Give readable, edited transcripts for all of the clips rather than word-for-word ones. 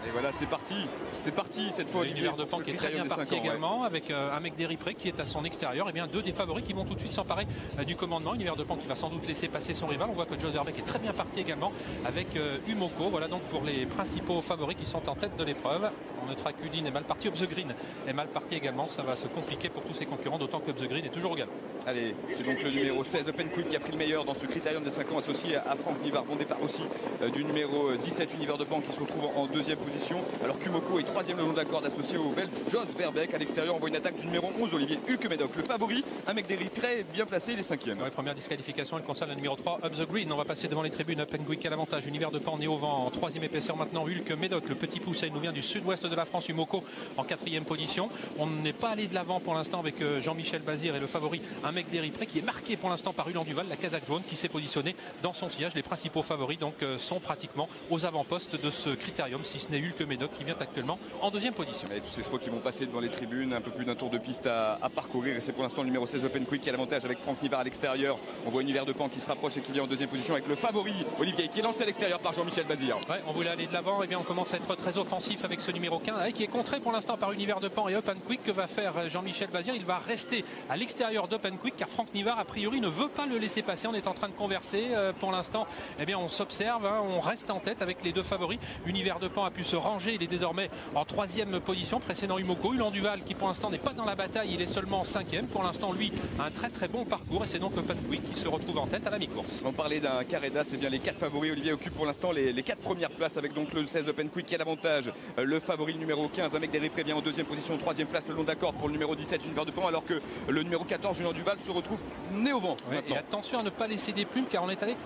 Et voilà, c'est parti cette fois. L'univers de Pan qui est très bien parti également, avec un mec d'Eripré qui est à son extérieur. Et bien deux des favoris qui vont tout de suite s'emparer du commandement. Univers de Pan qui va sans doute laisser passer son rival. On voit que Joe Verbeek est très bien parti également avec Umoko. Voilà donc pour les principaux favoris qui sont en tête de l'épreuve. On notera qu'Udin est mal parti. Up the Green est mal parti également. Ça va se compliquer pour tous ses concurrents, d'autant que Up the Green est toujours au galop. Allez, c'est donc le numéro 16 Open Quick qui a pris le meilleur dans ce critérium des 5 ans associé à Franck Nivard. Bon départ aussi du numéro 17 Univers de Pan qui se retrouve en deuxième position. Alors qu'Umoko est troisième le long de la corde associé au Belge Jos Verbeek. À l'extérieur, on voit une attaque du numéro 11 Olivier Hulkemédoc. Le favori, un mec d'Eripré bien placé, il est cinquième. Ouais, première disqualification, elle concerne le numéro 3 Up the Green. On va passer devant les tribunes. Open Quick à l'avantage. Univers de Pan est au vent en troisième épaisseur maintenant. Hulkemédoc, le petit poussé, il nous vient du sud-ouest de la France. Umoko en quatrième position. On n'est pas allé de l'avant pour l'instant avec Jean-Michel Bazir et le favori, un mec d'Eripré qui est marqué pour l'instant par Ulan Duval, la casaque jaune qui s'est positionnée dans son sillage. Les principaux favoris donc sont pratiquement aux avant-postes de ce critérium, si ce n'est Hulkemédoc qui vient actuellement en deuxième position. Et tous ces chevaux qui vont passer devant les tribunes, un peu plus d'un tour de piste à parcourir. Et c'est pour l'instant le numéro 16 Open Quick qui a l'avantage avec Franck Nivard à l'extérieur. On voit Univers de Pan qui se rapproche et qui vient en deuxième position avec le favori Olivier qui est lancé à l'extérieur par Jean-Michel Bazir. Ouais, on voulait aller de l'avant, et bien on commence à être très offensif avec ce numéro 15 qui est contré pour l'instant par Univers de Pan et Open Quick. Que va faire Jean-Michel Bazir? Il va rester à l'extérieur d'Open Quick car Franck Nivard a priori ne veut pas le laisser passer. On est en train de converser pour l'instant. Eh bien on s'observe, hein, on reste en tête avec les deux favoris. Univers de Pan a pu se ranger, il est désormais en troisième position, précédant Umoko. Ulan Duval qui pour l'instant n'est pas dans la bataille, il est seulement cinquième. Pour l'instant lui a un très bon parcours et c'est donc Open Quick qui se retrouve en tête à la mi-course. On parlait d'un Carreda, c'est bien les 4 favoris. Olivier occupe pour l'instant les 4 premières places avec donc le 16 Open Quick qui a l'avantage. Le favori numéro 15, un mec d'Eripré vient en deuxième position, troisième place le long d'accord pour le numéro 17 Univers de Pan, alors que le numéro 14 Ulan Duval se retrouve né au vent. Ouais, et attention à ne pas laisser des plumes car on est allé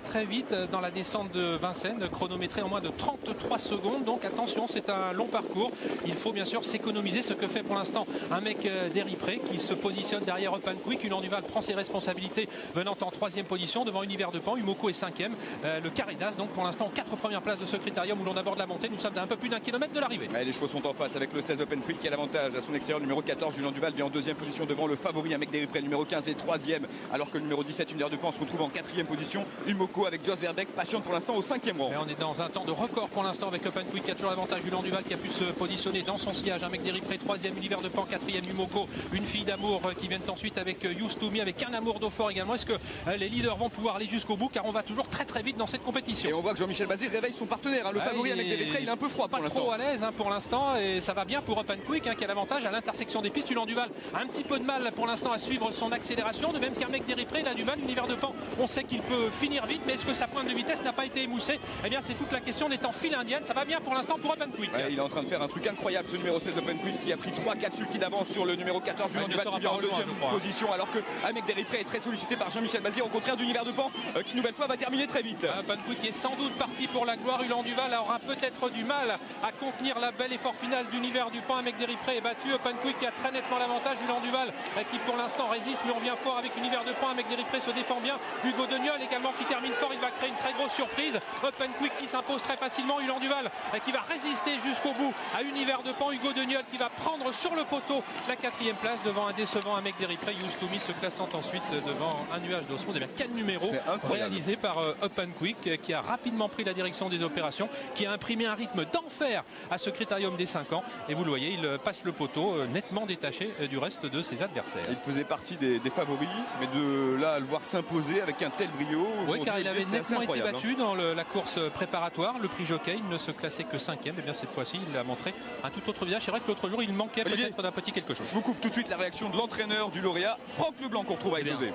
très vite dans la descente de Vincennes, chronométré en moins de 33 secondes. Donc attention, c'est un long parcours. Il faut bien sûr s'économiser, ce que fait pour l'instant un mec d'Eripré qui se positionne derrière Open Quick. Ulan Duval prend ses responsabilités venant en troisième position devant Univers de Pan. Umoko est cinquième. Le Carredas donc pour l'instant aux 4 premières places de ce critérium où l'on aborde la montée. Nous sommes à un peu plus d'1 kilomètre de l'arrivée. Les chevaux sont en face avec le 16 Open Quick qui a l'avantage à son extérieur. Numéro 14 Ulan Duval vient en deuxième position devant le favori, un mec d'Eripré numéro 15 et troisième, alors que le numéro 17 Univers de Pan se retrouve en quatrième position. Umoko avec Jos Verbeek patiente pour l'instant au cinquième rang. Et on est dans un temps de record pour l'instant avec Open Quick qui a toujours l'avantage. Ulan Duval qui a pu se positionner dans son sillage, un mec d'Eripré troisième, Univers de Pan quatrième, Umoko, une fille d'amour qui vient ensuite avec Used to Me, avec un amour d'eau fort également. Est-ce que les leaders vont pouvoir aller jusqu'au bout car on va toujours très vite dans cette compétition. Et on voit que Jean-Michel Bazir réveille son partenaire, hein, le favori avec d'Eripré, il est un peu froid pas pour l'instant. Trop à l'aise pour l'instant et ça va bien pour Open Quick qui a l'avantage à l'intersection des pistes. Ulan Duval a un petit peu de mal pour l'instant à suivre son accélération, de même qu'un mec d'Eripré, il a du mal. Univers de Pan, on sait qu'il peut finir vite, mais est-ce que sa pointe de vitesse n'a pas été émoussée? Eh bien c'est toute la question. On est en file indienne, ça va bien pour l'instant pour Open Quick. Il est en train de faire un truc incroyable ce numéro 16 Open Quick qui a pris 3-4 sulky d'avance sur le numéro 14 Ulan Duval qui vient en deuxième position, alors que un mec d'Eripré est très sollicité par Jean-Michel Bazir, au contraire d'Univers de Pan qui nouvelle fois va terminer très vite. Open Quick est sans doute parti pour la gloire. Ulan Duval aura peut-être du mal à contenir la belle effort finale d'Univers du Pan. Un mec d'Eripré est battu. Open Quick qui a très nettement l'avantage. Ulan Duval qui pour l'instant résiste, mais on vient fort avec Univers de Pan. Un mec d'Eripré se défend bien. Hugo Deniol également qui termine fort. Il va créer une très grosse surprise. Open Quick qui s'impose très facilement. Ulan Duval qui va résister jusqu'au bout à Univers de Pan. Hugo Deniol qui va prendre sur le poteau la quatrième place devant un décevant un mec d'Eripré. Used to Me se classant ensuite devant un nuage d'Osmond. Et bien quel numéro réalisé par Open Quick qui a rapidement pris la direction des opérations, qui a imprimé un rythme d'enfer à ce critérium des 5 ans. Et vous le voyez, il passe le poteau nettement détaché du reste de ses adversaires. Il faisait partie des favoris, mais de là à le voir s'imposer avec un tel brio. Oui, car il avait nettement été battu dans la course préparatoire, le prix Jockey. Il ne se classait que 5e. Et bien cette fois-ci, il a montré un tout autre visage. C'est vrai que l'autre jour, il manquait peut-être d'un petit quelque chose. Je vous coupe tout de suite la réaction de l'entraîneur du lauréat, Franck Leblanc, qu'on retrouve avec José.